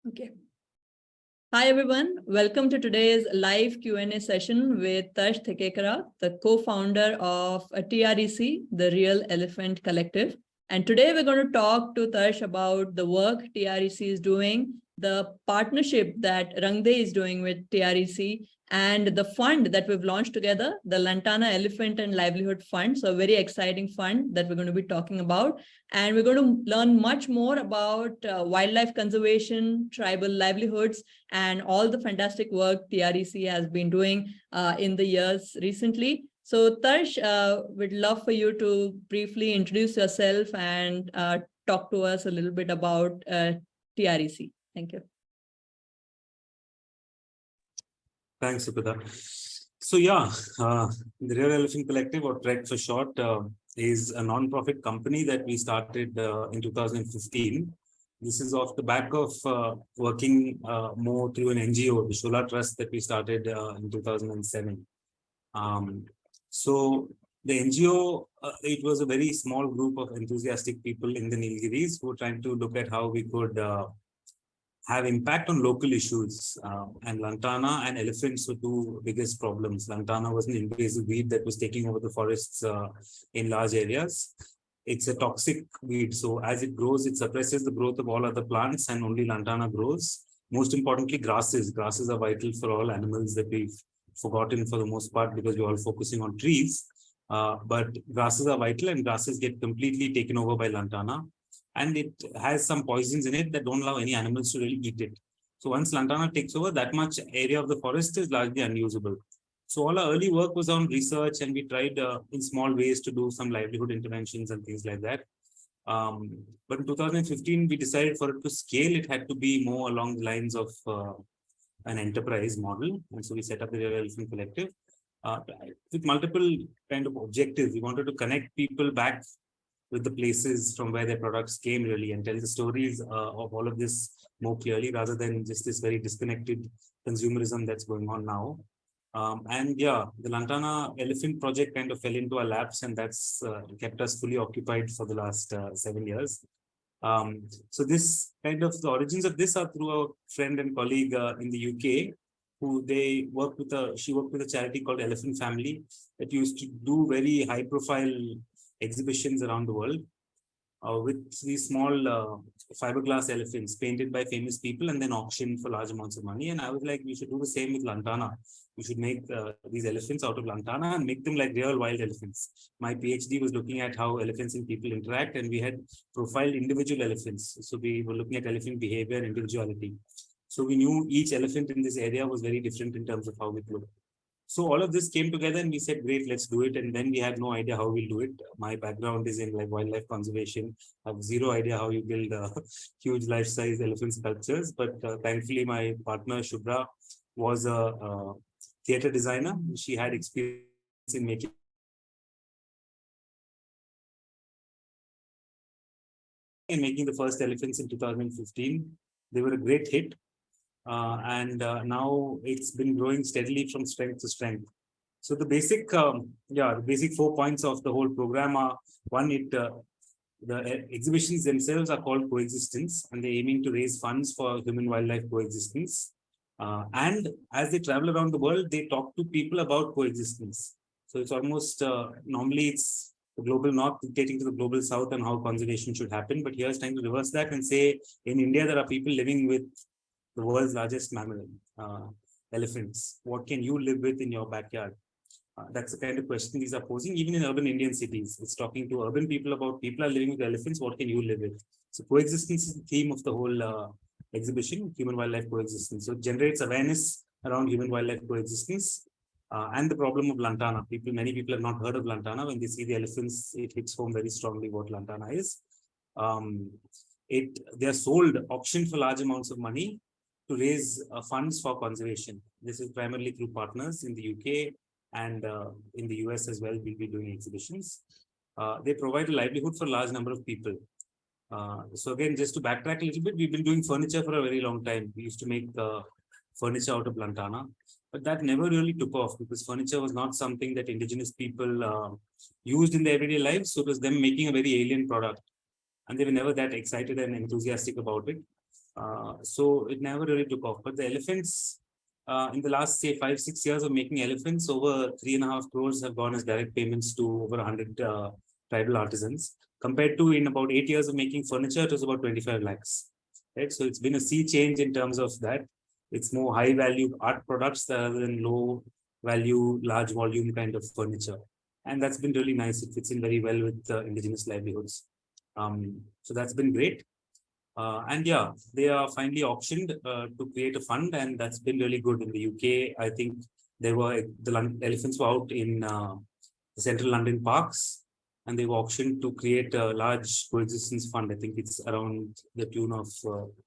Okay. Hi, everyone. Welcome to today's live Q&A session with Tarsh Thekaekara, the co-founder of TREC, the Real Elephant Collective. And today we're going to talk to Tarsh about the work TREC is doing, the partnership that Rangde is doing with TREC, and the fund that we've launched together, the Lantana Elephant and Livelihood Fund. So a very exciting fund that we're going to be talking about. And we're going to learn much more about wildlife conservation, tribal livelihoods, and all the fantastic work TREC has been doing in the years recently. So Tarsh, we'd love for you to briefly introduce yourself and talk to us a little bit about TREC. Thank you. Thanks, Sukada. So the Real Elephant Collective, or TREC for short, is a non-profit company that we started in 2015. This is off the back of working more through an NGO, the Shola Trust, that we started in 2007. So the NGO, it was a very small group of enthusiastic people in the Nilgiris who were trying to look at how we could have impact on local issues. And lantana and elephants were two biggest problems. Lantana was an invasive weed that was taking over the forests in large areas. It's a toxic weed. So as it grows, it suppresses the growth of all other plants and only lantana grows. Most importantly, grasses. Grasses are vital for all animals that we've forgotten for the most part because we're all focusing on trees. But grasses are vital, and grasses get completely taken over by lantana. And it has some poisons in it that don't allow any animals to really eat it. So once lantana takes over, that much area of the forest is largely unusable. So all our early work was on research, and we tried in small ways to do some livelihood interventions and things like that. But in 2015, we decided for it to scale, it had to be more along the lines of an enterprise model. And so we set up the Real Elephant Collective with multiple kind of objectives. We wanted to connect people back with the places from where their products came really, and tell the stories of all of this more clearly rather than just this very disconnected consumerism that's going on now. The Lantana Elephant project kind of fell into our laps, and that's kept us fully occupied for the last 7 years. So this kind of, the origins of this are through a friend and colleague in the UK, who she worked with a charity called Elephant Family that used to do very high profile exhibitions around the world with these small fiberglass elephants painted by famous people and then auctioned for large amounts of money. And I was like, we should do the same with lantana. We should make these elephants out of lantana and make them like real wild elephants. My PhD was looking at how elephants and people interact, and we had profiled individual elephants. So we were looking at elephant behavior and individuality. So we knew each elephant in this area was very different in terms of how it looked. So all of this came together, and we said, great, let's do it. And then we had no idea how we'll do it. My background is in like wildlife conservation. I have zero idea how you build huge life-size elephant sculptures. But thankfully, my partner, Shubhra, was a theater designer. She had experience in making the first elephants in 2015. They were a great hit. Now it's been growing steadily from strength to strength. So the basic 4 points of the whole program are: one, the exhibitions themselves are called coexistence, and they're aiming to raise funds for human-wildlife coexistence. And as they travel around the world, they talk to people about coexistence. So it's almost normally it's the global north dictating to the global south on how conservation should happen. But here it's trying to reverse that and say, in India, there are people living with the world's largest mammal, elephants. What can you live with in your backyard? That's the kind of question these are posing, even in urban Indian cities. It's talking to urban people about people are living with elephants. What can you live with? So coexistence is the theme of the whole exhibition, human-wildlife coexistence. So it generates awareness around human-wildlife coexistence and the problem of lantana. Many people have not heard of lantana. When they see the elephants, it hits home very strongly what lantana is. They are sold, auctioned for large amounts of money to raise funds for conservation. This is primarily through partners in the UK and in the US as well. We'll be doing exhibitions. They provide a livelihood for a large number of people. So again, just to backtrack a little bit, we've been doing furniture for a very long time. We used to make furniture out of lantana, but that never really took off because furniture was not something that indigenous people used in their everyday lives. So it was them making a very alien product, and they were never that excited and enthusiastic about it. So it never really took off. But the elephants, in the last, say, 5, 6 years of making elephants, over 3.5 crores have gone as direct payments to over 100 tribal artisans, compared to in about 8 years of making furniture, it was about 25 lakhs. Right? So it's been a sea change in terms of that. It's more high value art products rather than low value, large volume kind of furniture. And that's been really nice. It fits in very well with indigenous livelihoods. So that's been great. And yeah, they are finally auctioned to create a fund, and that's been really good in the UK. I think the elephants were out in the central London parks, and they were auctioned to create a large coexistence fund. I think it's around the tune of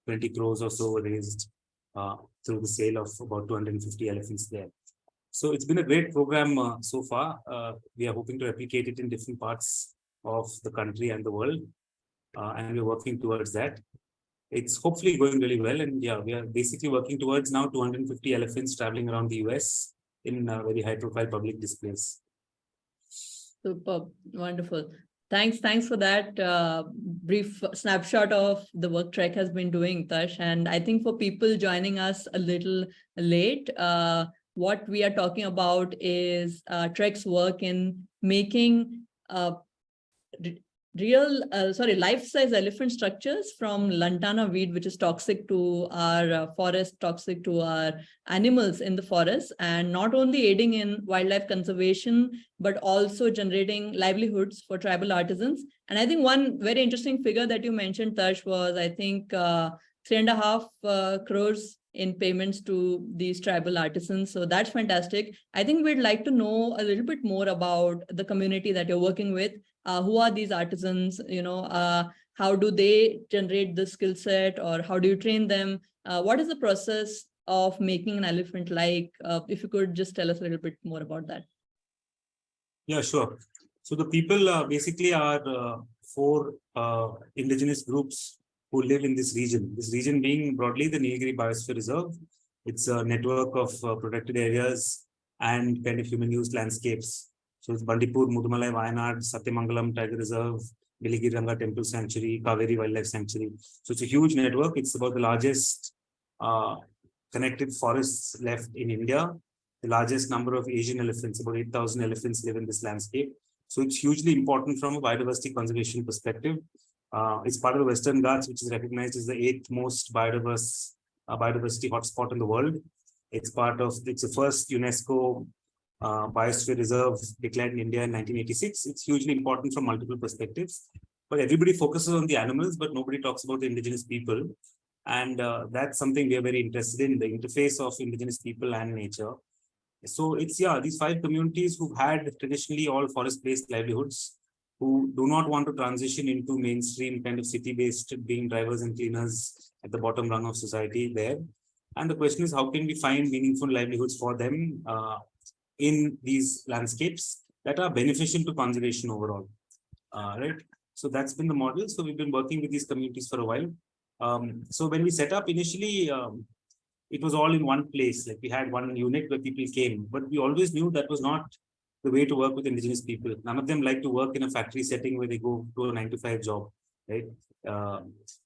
20 crores or so raised through the sale of about 250 elephants there. So it's been a great program so far. We are hoping to replicate it in different parts of the country and the world, and we're working towards that. It's hopefully going really well. And yeah, we are basically working towards now 250 elephants traveling around the US in very high profile public displays. Superb. Wonderful. Thanks for that brief snapshot of the work Trek has been doing, Tarsh. And I think for people joining us a little late, what we are talking about is Trek's work in making life-size elephant structures from lantana weed, which is toxic to our forest, toxic to our animals in the forest, and not only aiding in wildlife conservation, but also generating livelihoods for tribal artisans. And I think one very interesting figure that you mentioned, Tarsh, was I think 3.5 crores in payments to these tribal artisans. So that's fantastic. I think we'd like to know a little bit more about the community that you're working with. Who are these artisans? How do they generate the skill set, or how do you train them? What is the process of making an elephant like? If you could just tell us a little bit more about that. Yeah, sure. So the people basically are 4 indigenous groups who live in this region. This region being broadly the Nilgiri Biosphere Reserve. It's a network of protected areas and kind of human-used landscapes. So it's Bandipur, Mudumalai, Wayanad, Satyamangalam Tiger Reserve, Veligiranga Temple Sanctuary, Kaveri Wildlife Sanctuary. So it's a huge network. It's about the largest connected forests left in India. The largest number of Asian elephants, about 8,000 elephants live in this landscape. So it's hugely important from a biodiversity conservation perspective. It's part of the Western Ghats, which is recognized as the 8th most biodiversity hotspot in the world. It's the first UNESCO Biosphere Reserve declared in India in 1986. It's hugely important from multiple perspectives. But everybody focuses on the animals, but nobody talks about the indigenous people. And that's something we are very interested in, the interface of indigenous people and nature. So it's, these 5 communities who've had traditionally all forest-based livelihoods, who do not want to transition into mainstream kind of city-based being drivers and cleaners at the bottom rung of society there. And the question is, how can we find meaningful livelihoods for them in these landscapes that are beneficial to conservation overall, right? So that's been the model. So we've been working with these communities for a while. So when we set up initially, it was all in one place. Like we had one unit where people came, but we always knew that was not the way to work with indigenous people. None of them like to work in a factory setting where they go to a 9-to-5 job, right?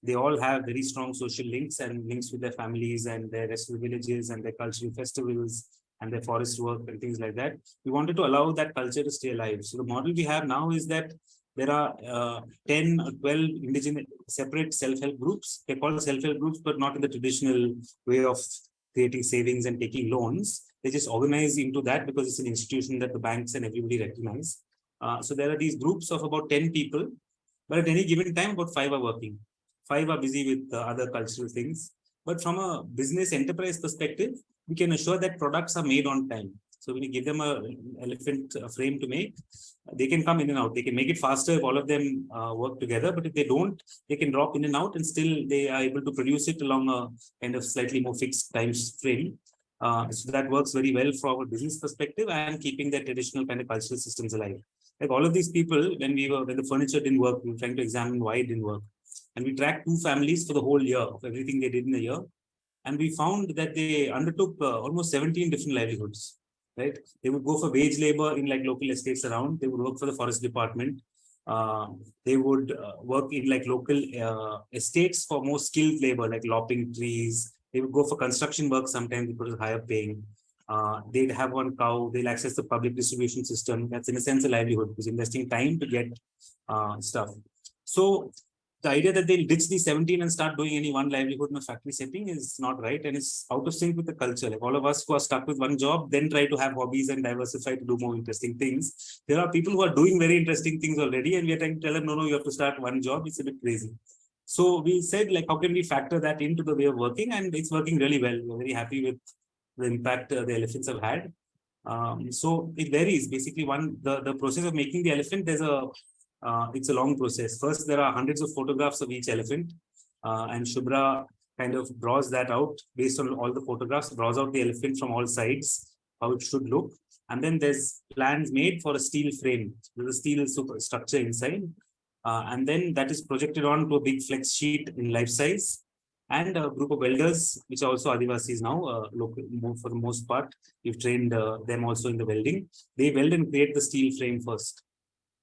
They all have very strong social links and links with their families and their rest of the villages and their cultural festivals and their forest work and things like that. We wanted to allow that culture to stay alive. So the model we have now is that there are 10 or 12 indigenous separate self-help groups. They're called self-help groups, but not in the traditional way of creating savings and taking loans. They just organize into that because it's an institution that the banks and everybody recognize. So there are these groups of about 10 people, but at any given time, about 5 are working. 5 are busy with other cultural things. But from a business enterprise perspective, we can assure that products are made on time. So when you give them an elephant frame to make, they can come in and out. They can make it faster if all of them work together. But if they don't, they can drop in and out and still they are able to produce it along a kind of slightly more fixed time frame. So that works very well from a business perspective and keeping their traditional kind of cultural systems alive. Like all of these people, when the furniture didn't work, we were trying to examine why it didn't work. And we tracked 2 families for the whole year of everything they did in a year. And we found that they undertook almost 17 different livelihoods, right? They would go for wage labor in like local estates around. They would work for the forest department. They would work in like local estates for more skilled labor, like lopping trees. They would go for construction work sometimes because it's higher paying. They'd have one cow. They'll access the public distribution system. That's in a sense a livelihood, because investing time to get stuff. So the idea that they'll ditch the 17 and start doing any one livelihood in a factory setting is not right, and it's out of sync with the culture. Like all of us who are stuck with one job, then try to have hobbies and diversify to do more interesting things. There are people who are doing very interesting things already, and we are trying to tell them, no, you have to start one job. It's a bit crazy. So we said, like, how can we factor that into the way of working? And it's working really well. We're very happy with the impact the elephants have had. So it varies. Basically, the process of making the elephant, it's a long process. First, there are hundreds of photographs of each elephant, and Shubhra kind of draws that out based on all the photographs, draws out the elephant from all sides, how it should look. And then there's plans made for a steel frame. There's a steel structure inside. And then that is projected onto a big flex sheet in life size. And a group of welders, which are also Adivasis now, local, for the most part, we've trained them also in the welding. They weld and create the steel frame first.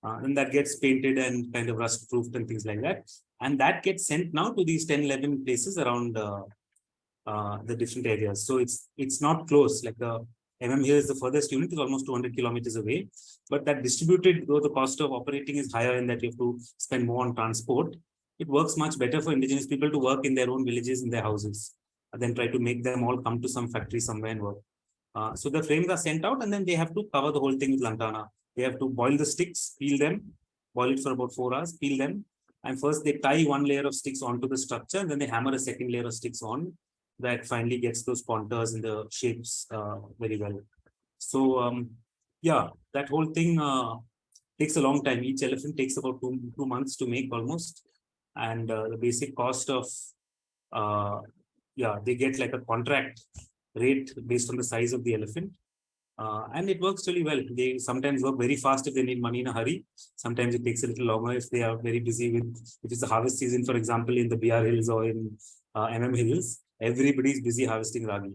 And that gets painted and kind of rust proofed and things like that. And that gets sent now to these 10, 11 places around the different areas. So it's not close. Like the here is the furthest unit, is almost 200 kilometers away. But that distributed, though the cost of operating is higher and that you have to spend more on transport, it works much better for indigenous people to work in their own villages, in their houses, and then try to make them all come to some factory somewhere and work. So the frames are sent out, and then they have to cover the whole thing with lantana. They have to boil the sticks, peel them, boil it for about 4 hours, peel them. And first they tie one layer of sticks onto the structure, and then they hammer a second layer of sticks on. That finally gets those pointers and the shapes very well. So yeah, that whole thing takes a long time. Each elephant takes about two months to make almost. And the basic cost of, they get like a contract rate based on the size of the elephant. And it works really well. They sometimes work very fast if they need money in a hurry. Sometimes it takes a little longer if they are very busy with, if it's the harvest season, for example, in the BR Hills or in Hills, everybody's busy harvesting ragi.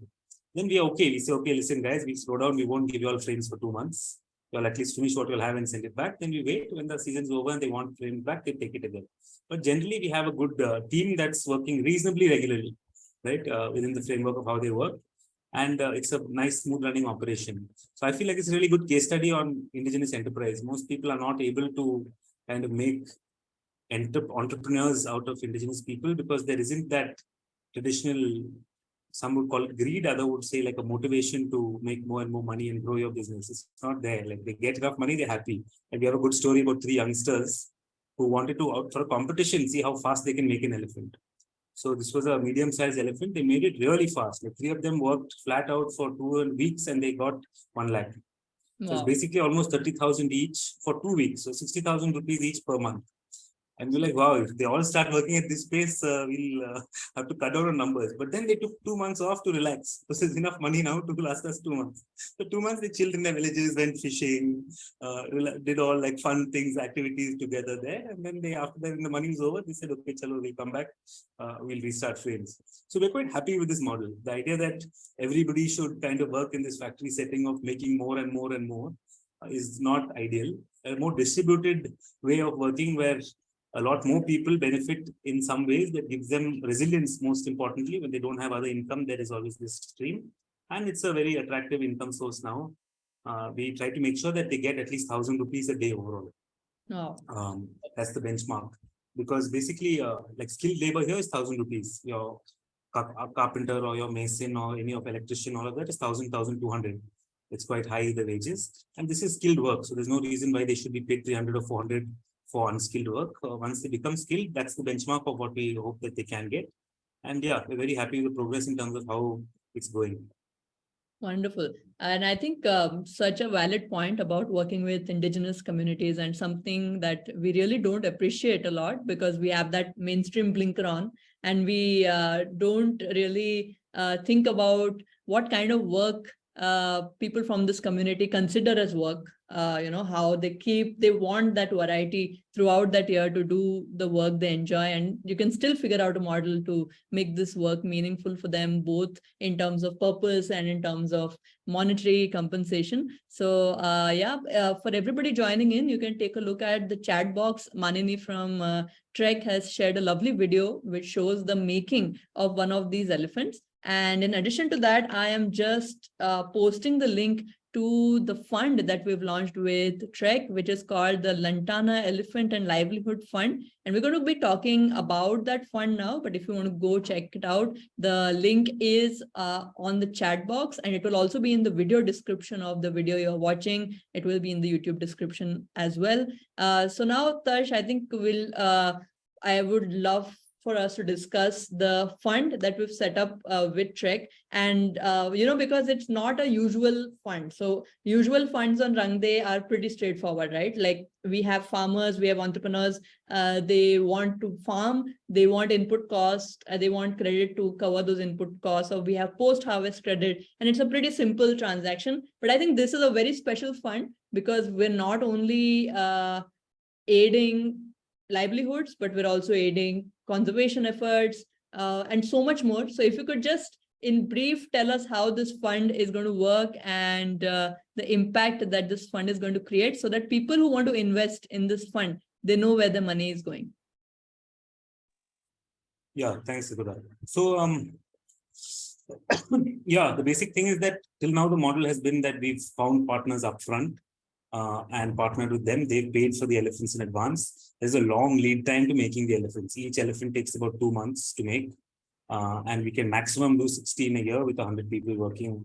Then we are okay. We say, okay, listen, guys, we slow down. We won't give you all frames for 2 months. You'll at least finish what you'll have and send it back. Then we wait when the season's over and they want frames back, they take it again. But generally, we have a good team that's working reasonably regularly, right, within the framework of how they work. And it's a nice, smooth running operation. So I feel like it's a really good case study on indigenous enterprise. Most people are not able to kind of make entrepreneurs out of indigenous people because there isn't that traditional, some would call it greed, other would say like a motivation to make more and more money and grow your business. It's not there. Like they get enough money, they're happy. And we have a good story about 3 youngsters who wanted to, out for a competition, see how fast they can make an elephant. So this was a medium-sized elephant. They made it really fast. Like 3 of them worked flat out for 2 weeks and they got 1 lakh. So it's basically almost 30,000 each for 2 weeks. So 60,000 rupees each per month. And we're like, wow, if they all start working at this pace, we'll have to cut down on numbers. But then they took 2 months off to relax. This is enough money now to last us 2 months. So 2 months they chilled in their villages, went fishing, did all like fun things, activities together there. And then they, after that, when the money was over, they said, okay, chalo, we'll come back. We'll restart frames. So we're quite happy with this model. The idea that everybody should kind of work in this factory setting of making more and more and more is not ideal. A more distributed way of working where a lot more people benefit in some ways that gives them resilience. Most importantly, when they don't have other income, there is always this stream, and it's a very attractive income source now. We try to make sure that they get at least 1,000 rupees a day overall. That's the benchmark, because basically like skilled labor here is 1,000 rupees. Your carpenter or your mason or any of electrician, all of that is 1,000, 1,200. It's quite high, the wages, and this is skilled work. So there's no reason why they should be paid 300 or 400 for unskilled work. Once they become skilled, that's the benchmark of what we hope that they can get. And yeah, we're very happy with the progress in terms of how it's going. Wonderful. And I think such a valid point about working with indigenous communities, and something that we really don't appreciate a lot because we have that mainstream blinker on, and we don't really think about what kind of work people from this community consider as work. How they want that variety throughout that year to do the work they enjoy, and you can still figure out a model to make this work meaningful for them, both in terms of purpose and in terms of monetary compensation. So for everybody joining in, you can take a look at the chat box. Manini from Trek has shared a lovely video which shows the making of one of these elephants. And in addition to that, I am just posting the link to the fund that we've launched with Trek, which is called the Lantana Elephant and Livelihood Fund. And we're going to be talking about that fund now, but if you want to go check it out, the link is on the chat box, and it will also be in the video description of the video you're watching. It will be in the YouTube description as well. So now, Tarsh, I think I would love for us to discuss the fund that we've set up with Trek. And, because it's not a usual fund. So usual funds on Rang De are pretty straightforward, right? Like we have farmers, we have entrepreneurs, they want to farm, they want input cost, they want credit to cover those input costs, or we have post-harvest credit, and it's a pretty simple transaction. But I think this is a very special fund because we're not only aiding livelihoods, but we're also aiding conservation efforts and so much more. So if you could just in brief tell us how this fund is going to work and the impact that this fund is going to create, so that people who want to invest in this fund, they know where the money is going. Yeah, thanks, Sudha. So the basic thing is that till now the model has been that we've found partners upfront and partnered with them. They've paid for the elephants in advance. There's a long lead time to making the elephants. Each elephant takes about 2 months to make. And we can maximum do 60 in a year with 100 people working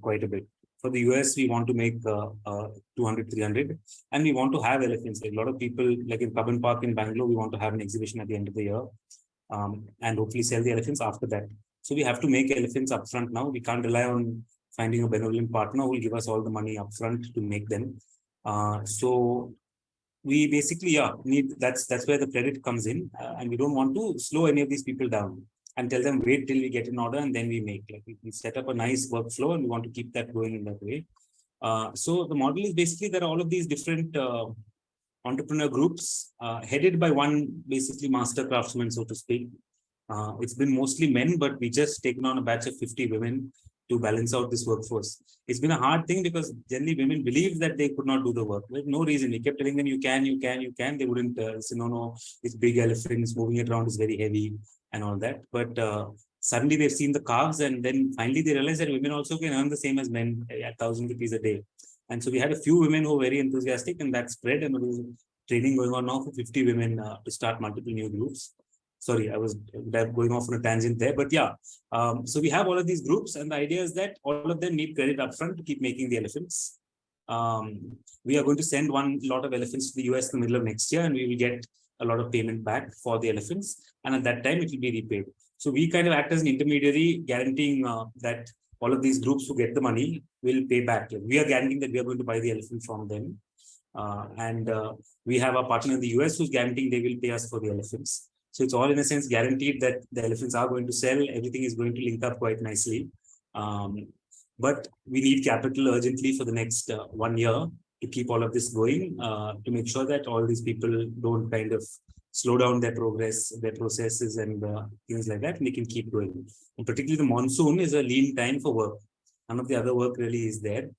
quite a bit. For the US, we want to make 200, 300. And we want to have elephants. Like a lot of people, like in Cubbon Park in Bangalore, we want to have an exhibition at the end of the year and hopefully sell the elephants after that. So we have to make elephants upfront now. We can't rely on finding a benevolent partner who will give us all the money upfront to make them. So we basically need that's where the credit comes in, and we don't want to slow any of these people down and tell them wait till we get in order and then we make. Like we set up a nice workflow and we want to keep that going in that way. So the model is basically there are all of these different entrepreneur groups headed by one basically master craftsman, so to speak. It's been mostly men, but we just taken on a batch of 50 women to balance out this workforce. It's been a hard thing because generally women believe that they could not do the work. There's no reason. We kept telling them, you can. They wouldn't say, no, it's big elephants, moving it around is very heavy and all that. But suddenly they've seen the calves, and then finally they realize that women also can earn the same as men at 1,000 rupees a day. And so we had a few women who were very enthusiastic, and that spread, and there was training going on now for 50 women to start multiple new groups. Sorry, I was going off on a tangent there, but so we have all of these groups, and the idea is that all of them need credit upfront to keep making the elephants. We are going to send one lot of elephants to the US in the middle of next year, and we will get a lot of payment back for the elephants, and at that time it will be repaid. So we kind of act as an intermediary, guaranteeing that all of these groups who get the money will pay back. Like we are guaranteeing that we are going to buy the elephant from them, and we have a partner in the US who's guaranteeing they will pay us for the elephants. So it's all in a sense guaranteed that the elephants are going to sell. Everything is going to link up quite nicely. But we need capital urgently for the next 1 year to keep all of this going, to make sure that all these people don't kind of slow down their progress, their processes and things like that, and they can keep going. And particularly the monsoon is a lean time for work. None of the other work really is there.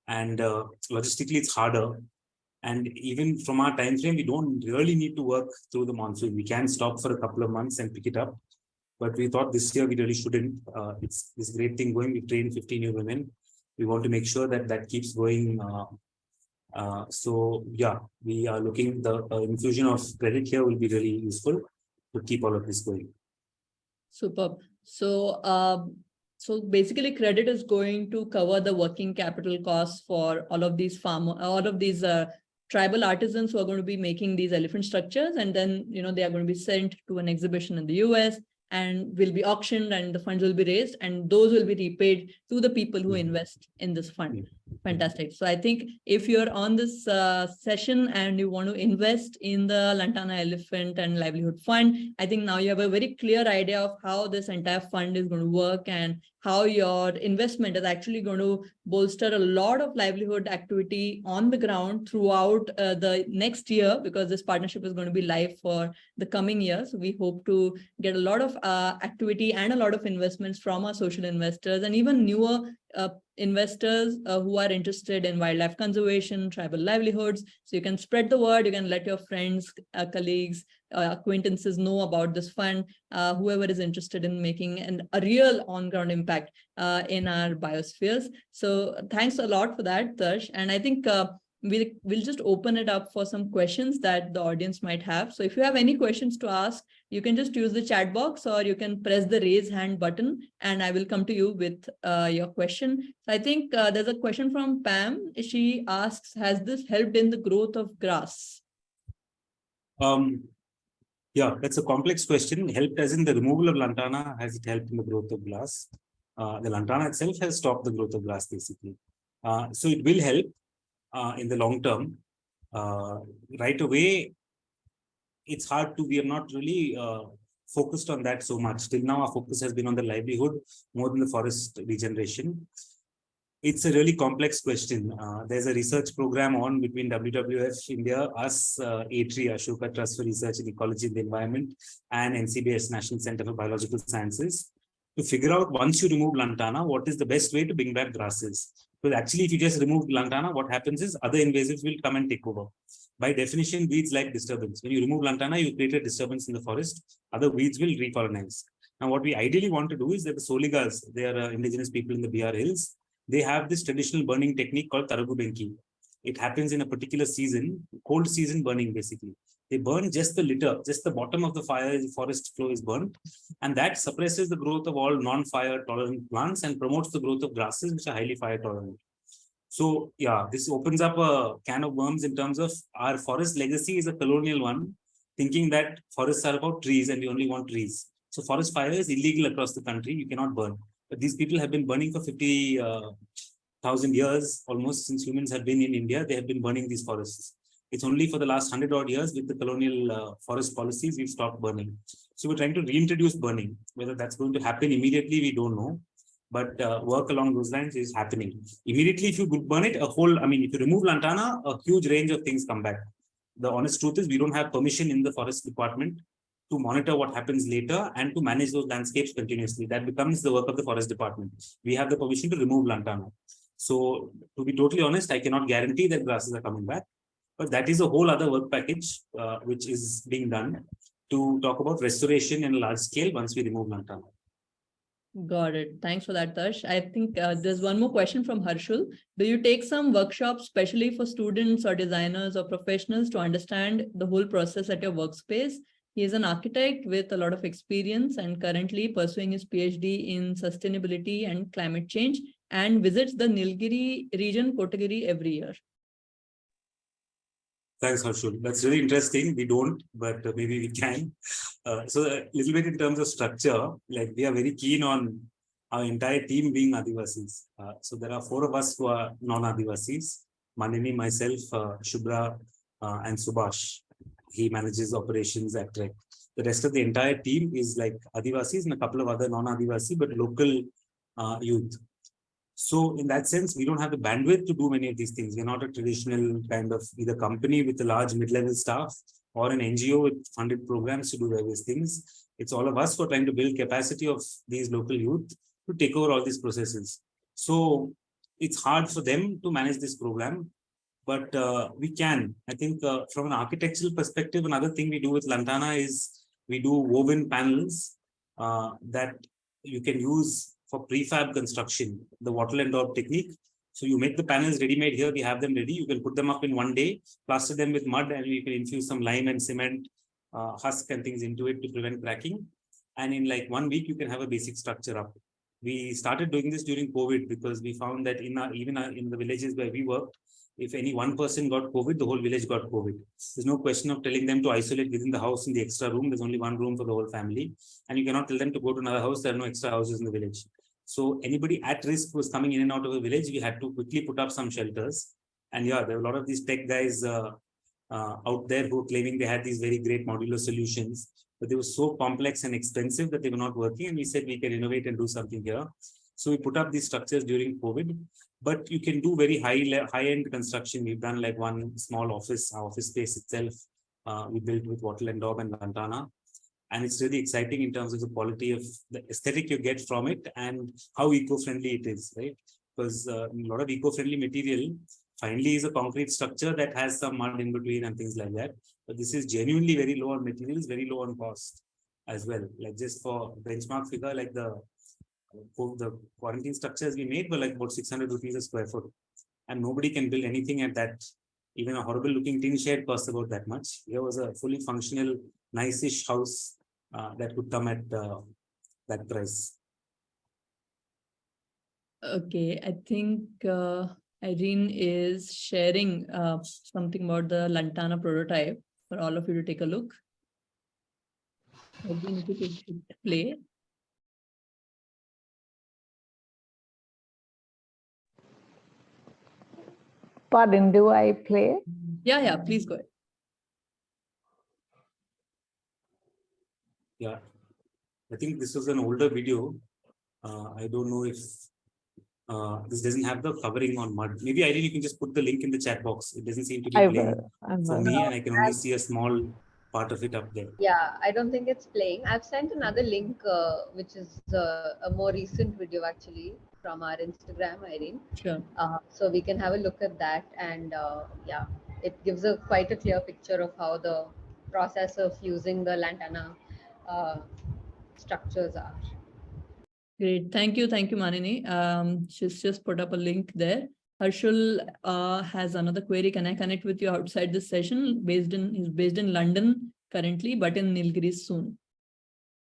And logistically, it's harder. And even from our time frame, we don't really need to work through the monsoon. We can stop for a couple of months and pick it up. But we thought this year we really shouldn't. It's this great thing going. We trained 50 new women. We want to make sure that that keeps going. So we are looking, the infusion of credit here will be really useful to keep all of this going. Superb. So basically credit is going to cover the working capital costs for all of these tribal artisans who are going to be making these elephant structures, and then they are going to be sent to an exhibition in the US and will be auctioned, and the funds will be raised, and those will be repaid to the people who invest in this fund. Fantastic. So I think if you're on this session and you want to invest in the Lantana Elephant and Livelihood Fund, I think now you have a very clear idea of how this entire fund is going to work and how your investment is actually going to bolster a lot of livelihood activity on the ground throughout the next year, because this partnership is going to be live for the coming year. So we hope to get a lot of activity and a lot of investments from our social investors and even newer investors who are interested in wildlife conservation, tribal livelihoods. So you can spread the word, you can let your friends, colleagues, acquaintances know about this fund, whoever is interested in making a real on-ground impact in our biospheres. So thanks a lot for that, Tarsh. And I think we'll just open it up for some questions that the audience might have. So if you have any questions to ask, you can just use the chat box or you can press the raise hand button and I will come to you with your question. So I think there's a question from Pam. She asks, has this helped in the growth of grass? Yeah, that's a complex question. Helped as in the removal of lantana, has it helped in the growth of grass? The lantana itself has stopped the growth of grass basically. So it will help in the long term. Right away, it's hard to, we have not really focused on that so much. Till now, our focus has been on the livelihood more than the forest regeneration. It's a really complex question. There's a research program on between WWF India, us, ATRI, Ashoka Trust for Research in Ecology and the Environment, and NCBS, National Center for Biological Sciences, to figure out, once you remove lantana, what is the best way to bring back grasses. Because actually, if you just remove lantana, what happens is other invasives will come and take over. By definition, weeds like disturbance. When you remove lantana, you create a disturbance in the forest. Other weeds will recolonize. Now, what we ideally want to do is that the Soligas, they are indigenous people in the BR Hills, they have this traditional burning technique called Taragu Benki. It happens in a particular season, cold season burning basically. They burn just the litter, just the bottom of the fire, the forest floor is burnt, and that suppresses the growth of all non-fire tolerant plants and promotes the growth of grasses which are highly fire tolerant. So yeah, this opens up a can of worms in terms of our forest legacy is a colonial one, thinking that forests are about trees and we only want trees. So forest fire is illegal across the country, you cannot burn. But these people have been burning for 50,000 years, almost since humans have been in India, they have been burning these forests. It's only for the last 100 odd years with the colonial forest policies, we've stopped burning. So we're trying to reintroduce burning. Whether that's going to happen immediately, we don't know. But work along those lines is happening. Immediately, if you burn it, if you remove lantana, a huge range of things come back. The honest truth is we don't have permission in the forest department to monitor what happens later and to manage those landscapes continuously. That becomes the work of the forest department. We have the permission to remove lantana. So to be totally honest, I cannot guarantee that grasses are coming back, but that is a whole other work package which is being done to talk about restoration in a large scale once we remove lantana. Got it. Thanks for that, Tarsh. I think there's one more question from Harshul. Do you take some workshops, especially for students or designers or professionals, to understand the whole process at your workspace? He is an architect with a lot of experience and currently pursuing his PhD in sustainability and climate change and visits the Nilgiri region, Kotagiri, every year. Thanks, Harshul. That's really interesting. We don't, but maybe we can. So a little bit in terms of structure, like we are very keen on our entire team being Adivasis. So there are 4 of us who are non-Adivasis. Manini, myself, Shubhra, and Subhash. He manages operations at Trek. The rest of the entire team is like Adivasis and a couple of other non-Adivasi, but local youth. So in that sense, we don't have the bandwidth to do many of these things. We're not a traditional kind of either company with a large mid-level staff or an NGO with funded programs to do various things. It's all of us who are trying to build capacity of these local youth to take over all these processes. So it's hard for them to manage this program, but we can. I think from an architectural perspective, another thing we do with Lantana is we do woven panels that you can use for prefab construction, the wattle and daub technique. So you make the panels ready-made here, we have them ready. You can put them up in one day, plaster them with mud, and you can infuse some lime and cement, husk and things into it to prevent cracking. And in like 1 week, you can have a basic structure up. We started doing this during COVID because we found that in the villages where we worked, if any one person got COVID, the whole village got COVID. There's no question of telling them to isolate within the house in the extra room. There's only one room for the whole family. And you cannot tell them to go to another house. There are no extra houses in the village. So anybody at risk who was coming in and out of the village, we had to quickly put up some shelters. And yeah, there were a lot of these tech guys out there who were claiming they had these very great modular solutions, but they were so complex and expensive that they were not working. And we said we can innovate and do something here. So we put up these structures during COVID, but you can do very high-end construction. We've done like one small office space itself. We built with wattle and daub and lantana. And it's really exciting in terms of the quality of the aesthetic you get from it and how eco-friendly it is, right? Because a lot of eco-friendly material finally is a concrete structure that has some mud in between and things like that. But this is genuinely very low on materials, very low on cost as well. Like just for benchmark figure, like the quarantine structures we made were like about 600 rupees a square foot. And nobody can build anything at that. Even a horrible looking tin shed costs about that much. Here was a fully functional, nice-ish house that could come at that price. Okay, I think Irene is sharing something about the Lantana prototype for all of you to take a look. Irene, if you could play. Pardon, do I play? Yeah, please go ahead. Yeah, I think this was an older video. I don't know if this doesn't have the covering on mud. Maybe Irene, you can just put the link in the chat box. It doesn't seem to be playing for me, and I can only see a small part of it up there. Yeah, I don't think it's playing. I've sent another link, which is a more recent video actually from our Instagram, Irene. Sure. So we can have a look at that, and yeah, it gives a quite a clear picture of how the process of using the lantana structures are. Great. Thank you, Manini. She's just put up a link there. Harshul has another query. Can I connect with you outside this session? He's based in London currently, but in Nilgiris soon.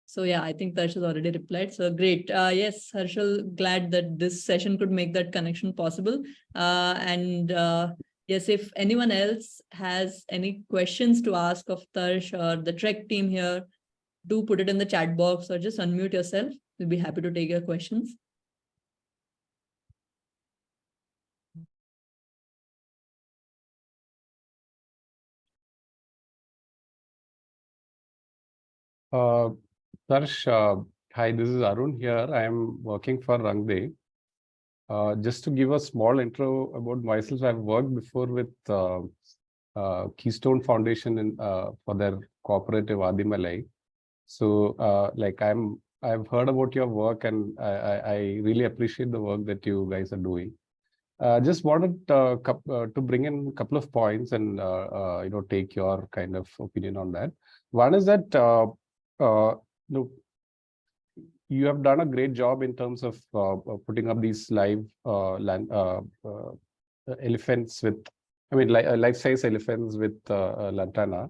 So yeah, I think Tarsh has already replied. So great. Yes, Harshul, glad that this session could make that connection possible. Yes, if anyone else has any questions to ask of Tarsh or the Trek team here, do put it in the chat box or just unmute yourself. We'll be happy to take your questions. Tarsh, hi, this is Arun here. I am working for Rangde. Just to give a small intro about myself, I've worked before with Keystone Foundation for their cooperative Adimalai. So, I've heard about your work, and I really appreciate the work that you guys are doing. Just wanted to bring in a couple of points and take your kind of opinion on that. One is that you have done a great job in terms of putting up these live elephants with, life-size elephants with lantana.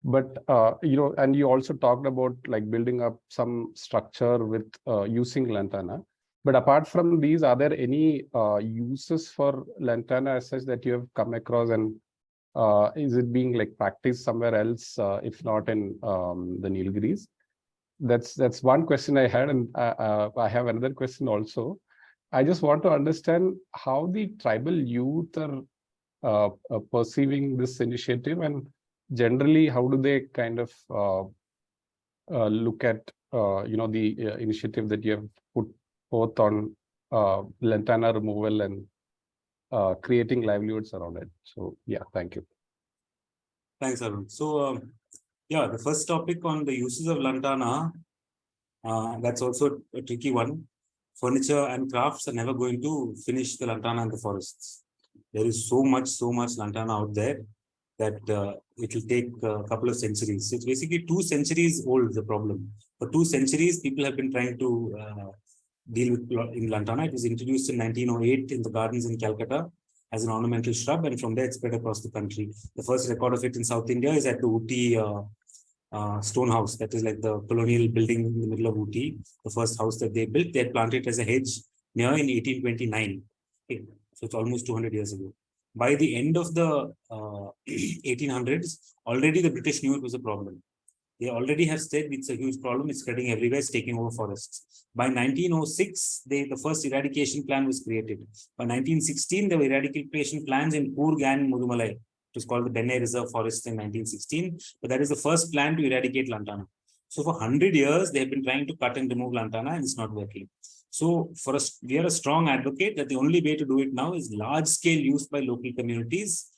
But and you also talked about like building up some structure with using lantana. But apart from these, are there any uses for lantana as such that you have come across, and is it being like practiced somewhere else, if not in the Nilgiris? That's one question I had, and I have another question also. I just want to understand how the tribal youth are perceiving this initiative, and generally how do they kind of look at the initiative that you have put forth on lantana removal and creating livelihoods around it. So yeah, thank you. Thanks, Arun. So yeah, the first topic on the uses of lantana, that's also a tricky one. Furniture and crafts are never going to finish the lantana in the forests. There is so much lantana out there that it will take a couple of centuries. So it's basically 2 centuries old, the problem. For 2 centuries, people have been trying to deal with in lantana. It was introduced in 1908 in the gardens in Calcutta as an ornamental shrub, and from there it spread across the country. The first record of it in South India is at the Ooty stone house. That is like the colonial building in the middle of Ooty. The first house that they built, they had planted as a hedge near in 1829. Okay. So it's almost 200 years ago. By the end of the 1800s, already the British knew it was a problem. They already have said it's a huge problem. It's spreading everywhere. It's taking over forests. By 1906, the first eradication plan was created. By 1916, there were eradication plans in Coorg and Mudumalai. It was called the Benne Reserve Forest in 1916. But that is the first plan to eradicate lantana. So for 100 years, they have been trying to cut and remove lantana, and it's not working. So for us, we are a strong advocate that the only way to do it now is large-scale use by local communities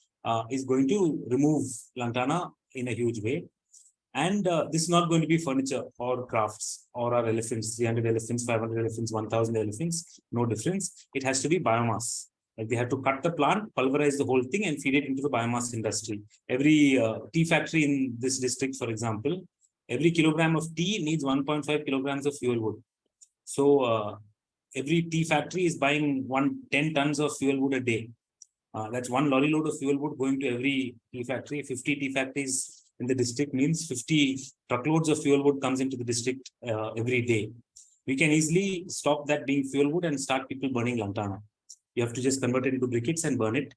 is going to remove lantana in a huge way. And this is not going to be furniture or crafts or our elephants, 300 elephants, 500 elephants, 1,000 elephants, no difference. It has to be biomass. Like they have to cut the plant, pulverize the whole thing and feed it into the biomass industry. Every tea factory in this district, for example, every kilogram of tea needs 1.5 kilograms of fuel wood. So every tea factory is buying 10 tons of fuel wood a day. That's one lorry load of fuel wood going to every tea factory. 50 tea factories in the district means 50 truckloads of fuel wood comes into the district every day. We can easily stop that being fuel wood and start people burning lantana. You have to just convert it into briquettes and burn it,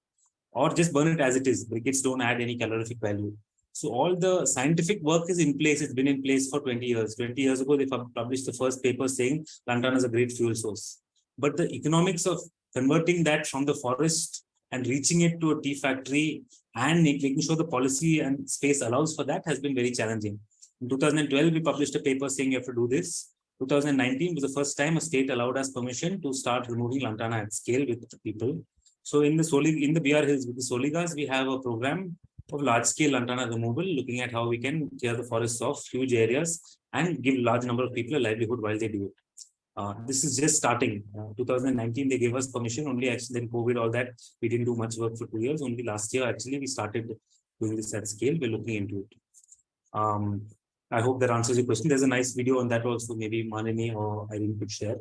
or just burn it as it is. Briquettes don't add any calorific value. So all the scientific work is in place. It's been in place for 20 years. 20 years ago, they published the first paper saying lantana is a great fuel source. But the economics of converting that from the forest and reaching it to a tea factory and making sure the policy and space allows for that has been very challenging. In 2012, we published a paper saying you have to do this. 2019 was the first time a state allowed us permission to start removing lantana at scale with people. So in the BR Hills with the Soligas, we have a program of large-scale lantana removal, looking at how we can clear the forests of huge areas and give large number of people a livelihood while they do it. This is just starting. 2019, they gave us permission. Only actually then COVID, all that, we didn't do much work for 2 years. Only last year, actually, we started doing this at scale. We're looking into it. I hope that answers your question. There's a nice video on that also. Maybe Manini or Irene could share.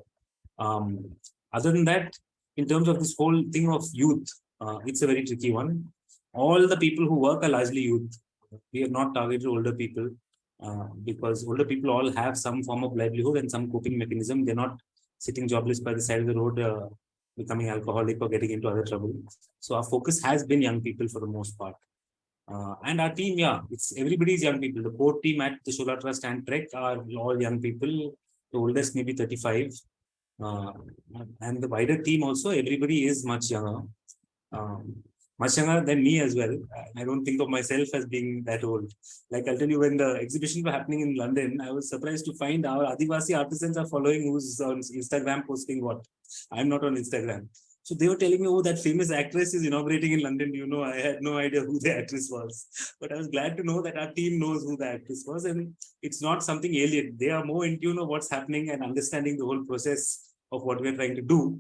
Other than that, in terms of this whole thing of youth, it's a very tricky one. All the people who work are largely youth. We have not targeted older people. Because older people all have some form of livelihood and some coping mechanism. They're not sitting jobless by the side of the road, becoming alcoholic or getting into other trouble. So our focus has been young people for the most part. And our team, it's everybody's young people. The core team at the Shola Trust and Trek are all young people. The oldest maybe 35. And the wider team also, everybody is much younger. Much younger than me as well. I don't think of myself as being that old. Like I'll tell you, when the exhibition was happening in London, I was surprised to find our Adivasi artisans are following who's on Instagram posting what. I'm not on Instagram. So they were telling me, oh, that famous actress is inaugurating in London. You know, I had no idea who the actress was. But I was glad to know that our team knows who the actress was. And it's not something alien. They are more in tune of what's happening and understanding the whole process of what we're trying to do.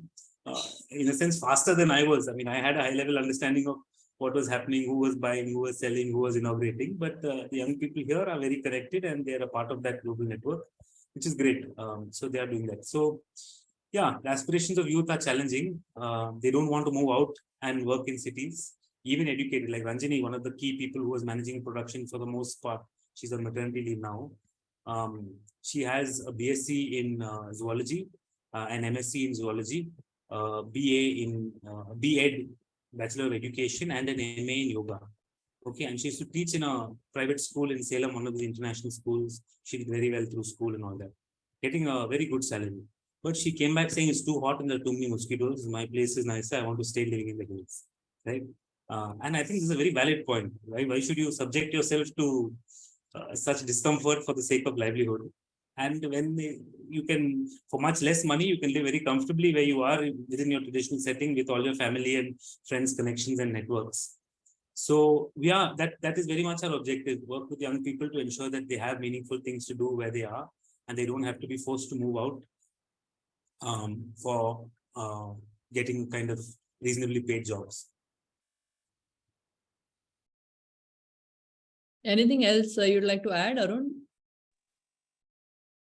In a sense, faster than I was. I mean, I had a high-level understanding of what was happening, who was buying, who was selling, who was inaugurating. But the young people here are very connected and they're a part of that global network, which is great. So they are doing that. So, the aspirations of youth are challenging. They don't want to move out and work in cities. Even educated, like Ranjini, one of the key people who was managing production for the most part. She's on maternity leave now. She has a BSc in zoology, an MSc in zoology. BA in B.Ed, Bachelor of Education, and an MA in Yoga. Okay, and she used to teach in a private school in Salem, one of the international schools. She did very well through school and all that, getting a very good salary. But she came back saying it's too hot and there are too many mosquitoes. My place is nicer. I want to stay living in the hills, right? And I think this is a very valid point. Right? Why should you subject yourself to such discomfort for the sake of livelihood? And when you can, for much less money, you can live very comfortably where you are within your traditional setting with all your family and friends, connections and networks. So that is very much our objective, work with young people to ensure that they have meaningful things to do where they are and they don't have to be forced to move out for getting kind of reasonably paid jobs. Anything else you'd like to add, Arun?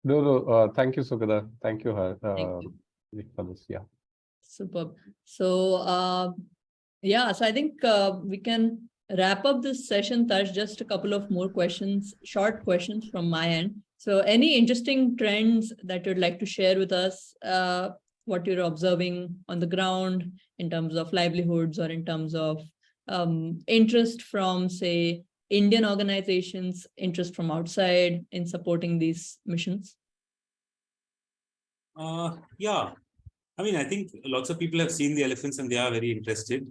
No, thank you, Sugata. Thank you, Thank you. for this. Yeah. Superb. So, so I think we can wrap up this session, Tarsh. Just a couple of more questions, short questions from my end. So any interesting trends that you'd like to share with us, what you're observing on the ground in terms of livelihoods or in terms of interest from, say, Indian organizations, interest from outside in supporting these missions? Yeah, I mean, I think lots of people have seen the elephants and they are very interested.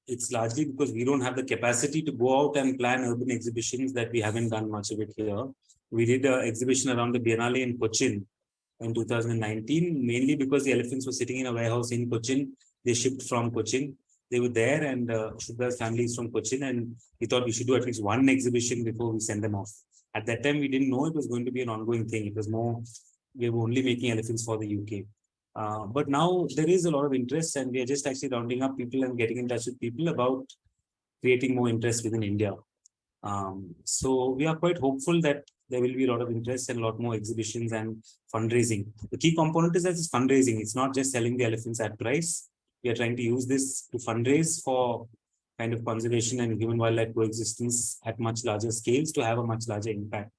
It's largely because we don't have the capacity to go out and plan urban exhibitions that we haven't done much of it here. We did an exhibition around the Biennale in Cochin in 2019, mainly because the elephants were sitting in a warehouse in Cochin. They shipped from Cochin. They were there, and Shubha's family is from Cochin, and we thought we should do at least one exhibition before we send them off. At that time, we didn't know it was going to be an ongoing thing. It was more, we were only making elephants for the UK. But now there is a lot of interest, and we are just actually rounding up people and getting in touch with people about creating more interest within India. So we are quite hopeful that there will be a lot of interest and a lot more exhibitions and fundraising. The key component is that it's fundraising. It's not just selling the elephants at price. We are trying to use this to fundraise for kind of conservation and human wildlife coexistence at much larger scales to have a much larger impact.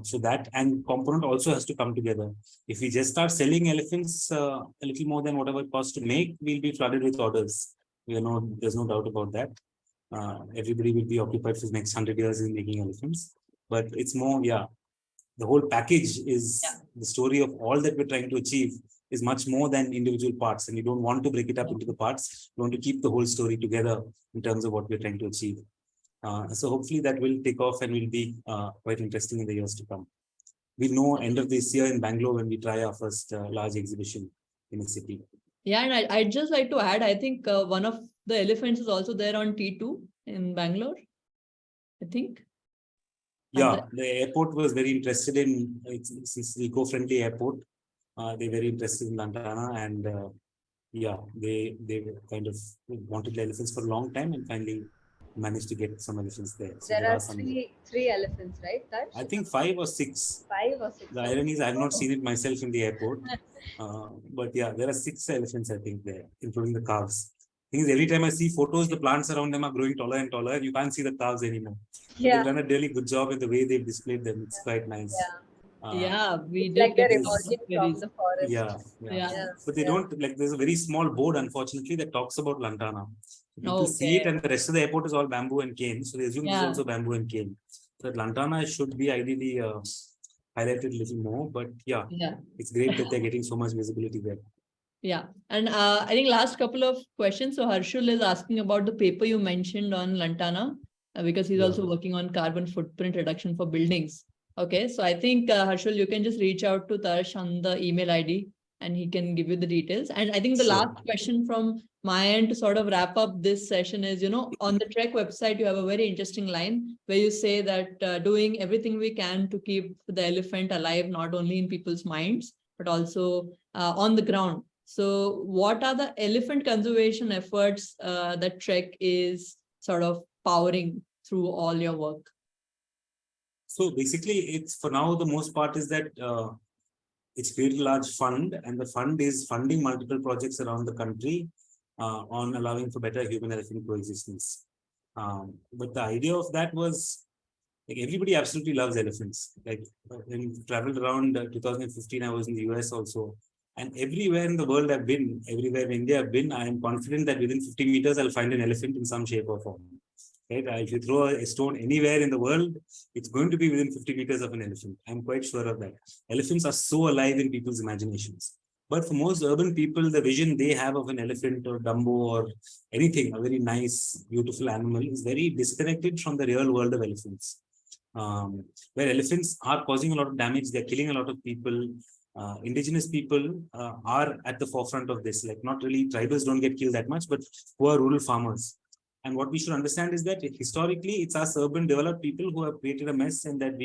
So that and component also has to come together. If we just start selling elephants a little more than whatever it costs to make, we'll be flooded with orders. There's no doubt about that. Everybody will be occupied for the next 100 years in making elephants. But it's more, the whole package is the story of all that we're trying to achieve is much more than individual parts. And you don't want to break it up into the parts. You want to keep the whole story together in terms of what we're trying to achieve. So hopefully that will take off and will be quite interesting in the years to come. We'll know end of this year in Bangalore when we try our first large exhibition in the city. Yeah, and I'd just like to add, I think one of the elephants is also there on T2 in Bangalore, I think. Yeah, the airport was very interested in, it's an eco-friendly airport. They're very interested in Lantana, and they kind of wanted the elephants for a long time and finally managed to get some elephants there. So there are three elephants, right, Tarsh? I think 5 or 6. 5 or 6. The irony is I have not seen it myself in the airport. But yeah, there are 6 elephants, I think, there, including the calves. Thing is, every time I see photos, the plants around them are growing taller and taller, and you can't see the calves anymore. Yeah. They've done a really good job in the way they've displayed them. It's quite nice. We it's did like they're get emerging from the forest. Yeah. But they don't, like, there's a very small board, unfortunately, that talks about Lantana. People see it, and the rest of the airport is all bamboo and cane. So they assume this is also bamboo and cane. So Lantana should be ideally highlighted a little more. But it's great that they're getting so much visibility there. Yeah. And I think last couple of questions. So Harshul is asking about the paper you mentioned on Lantana, because he's also working on carbon footprint reduction for buildings. Okay. So I think Harshul, you can just reach out to Tarsh on the email ID and he can give you the details. And I think the last question from my end to sort of wrap up this session is, on the Trek website, you have a very interesting line where you say that doing everything we can to keep the elephant alive, not only in people's minds, but also on the ground. So what are the elephant conservation efforts that Trek is sort of powering through all your work? So basically, it's for now, the most part is that it's created a large fund, and the fund is funding multiple projects around the country on allowing for better human-elephant coexistence. But the idea of that was, like, everybody absolutely loves elephants. Like, when we traveled around 2015, I was in the US also. And everywhere in the world I've been, everywhere in India I've been, I am confident that within 50 meters, I'll find an elephant in some shape or form. Right? If you throw a stone anywhere in the world, it's going to be within 50 meters of an elephant. I'm quite sure of that. Elephants are so alive in people's imaginations. But for most urban people, the vision they have of an elephant or Dumbo or anything, a very nice, beautiful animal, is very disconnected from the real world of elephants. Where elephants are causing a lot of damage, they're killing a lot of people. Indigenous people are at the forefront of this. Like, not really, tribals don't get killed that much, but poor rural farmers. And what we should understand is that historically, it's us urban developed people who have created a mess, and that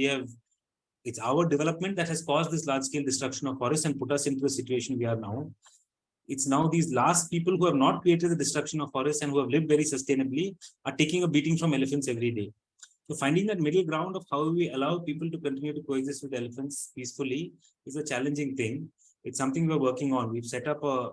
it's our development that has caused this large scale destruction of forests and put us into the situation we are now. It's now these last people who have not created the destruction of forests and who have lived very sustainably are taking a beating from elephants every day. So finding that middle ground of how we allow people to continue to coexist with elephants peacefully is a challenging thing. It's something we're working on. We've set up a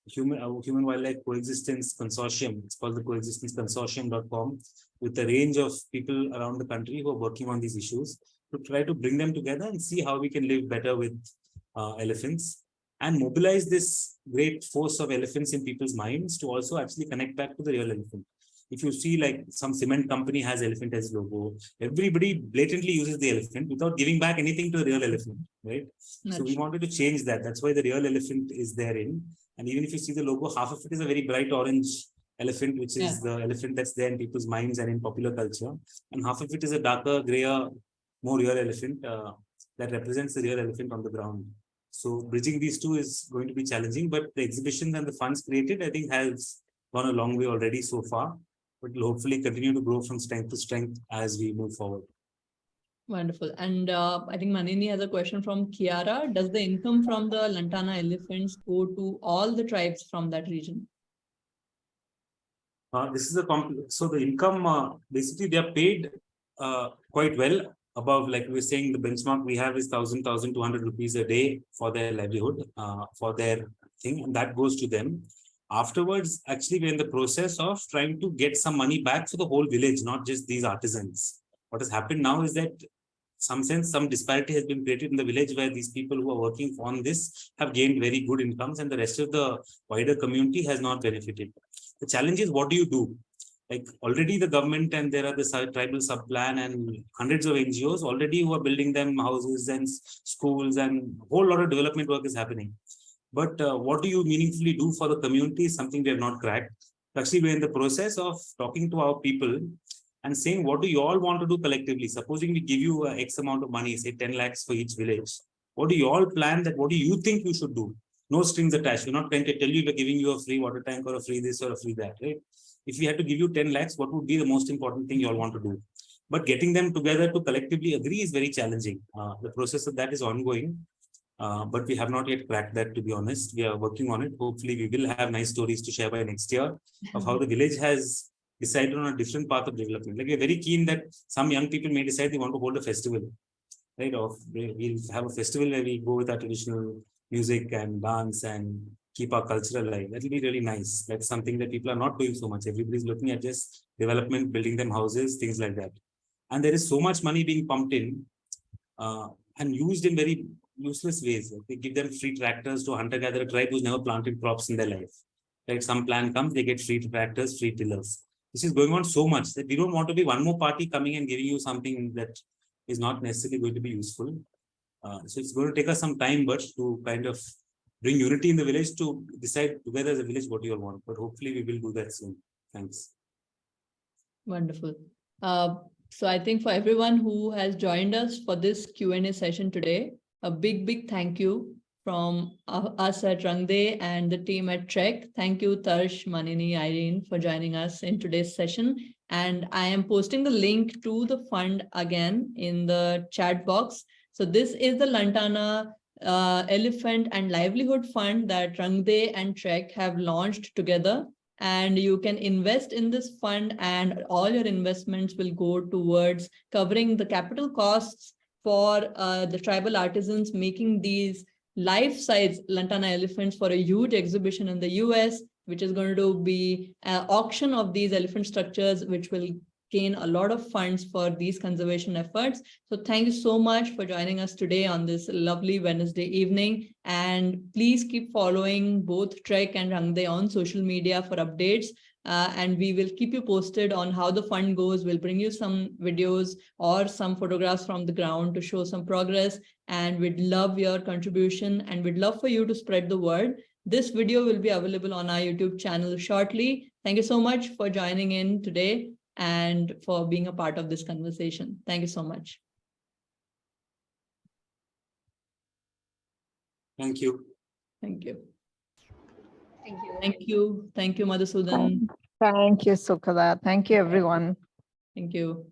human wildlife coexistence consortium. It's called the coexistenceconsortium.com, with a range of people around the country who are working on these issues to try to bring them together and see how we can live better with elephants and mobilize this great force of elephants in people's minds to also actually connect back to the real elephant. If you see like some cement company has elephant as logo, everybody blatantly uses the elephant without giving back anything to the real elephant, right? So we wanted to change that. That's why the real elephant is therein. And even if you see the logo, half of it is a very bright orange elephant, which is the elephant that's there in people's minds and in popular culture. And half of it is a darker, grayer, more real elephant that represents the real elephant on the ground. So bridging these two is going to be challenging, but the exhibition and the funds created, I think, has gone a long way already so far, but will hopefully continue to grow from strength to strength as we move forward. Wonderful. And I think Manini has a question from Kiara. Does the income from the Lantana elephants go to all the tribes from that region? This is so the income, basically they are paid quite well above, like we were saying, the benchmark we have is 1,200 rupees a day for their livelihood, for their thing, and that goes to them. Afterwards, actually, we're in the process of trying to get some money back for the whole village, not just these artisans. What has happened now is that some disparity has been created in the village where these people who are working on this have gained very good incomes and the rest of the wider community has not benefited. The challenge is, what do you do? Like already the government and there are the tribal sub-plan and hundreds of NGOs already who are building them houses and schools and a whole lot of development work is happening. But what do you meaningfully do for the community is something we have not cracked. Actually, we're in the process of talking to our people and saying, what do you all want to do collectively? Supposing we give you X amount of money, say 10 lakhs for each village. What do you all plan that? What do you think you should do? No strings attached. We're not trying to tell you we're giving you a free water tank or a free this or a free that, right? If we had to give you 10 lakhs, what would be the most important thing you all want to do? But getting them together to collectively agree is very challenging. The process of that is ongoing. But we have not yet cracked that, to be honest. We are working on it. Hopefully, we will have nice stories to share by next year of how the village has decided on a different path of development. Like, we're very keen that some young people may decide they want to hold a festival, right? Or we'll have a festival where we go with our traditional music and dance and keep our culture alive. That will be really nice. That's something that people are not doing so much. Everybody's looking at just development, building them houses, things like that. And there is so much money being pumped in and used in very useless ways. They give them free tractors to hunter-gatherer tribe who's never planted crops in their life. Like some plan comes, they get free tractors, free tillers. This is going on so much that we don't want to be one more party coming and giving you something that is not necessarily going to be useful. So it's going to take us some time, but to kind of bring unity in the village to decide together as a village what you all want. But hopefully we will do that soon. Thanks. Wonderful. So I think for everyone who has joined us for this Q&A session today, a big thank you from us at Rangde and the team at Trek. Thank you, Tarsh, Manini, Irene, for joining us in today's session. And I am posting the link to the fund again in the chat box. So this is the Lantana Elephant and Livelihood Fund that Rangde and Trek have launched together. And you can invest in this fund and all your investments will go towards covering the capital costs for the tribal artisans making these life-size Lantana elephants for a huge exhibition in the US, which is going to be an auction of these elephant structures, which will gain a lot of funds for these conservation efforts. So thank you so much for joining us today on this lovely Wednesday evening. And please keep following both Trek and Rangde on social media for updates. And we will keep you posted on how the fund goes. We'll bring you some videos or some photographs from the ground to show some progress. And we'd love your contribution and we'd love for you to spread the word. This video will be available on our YouTube channel shortly. Thank you so much for joining in today and for being a part of this conversation. Thank you so much. Thank you. Thank you. Thank you. Thank you. Thank you, Madhusudan. Thank you, Sukhala. Thank you, everyone. Thank you.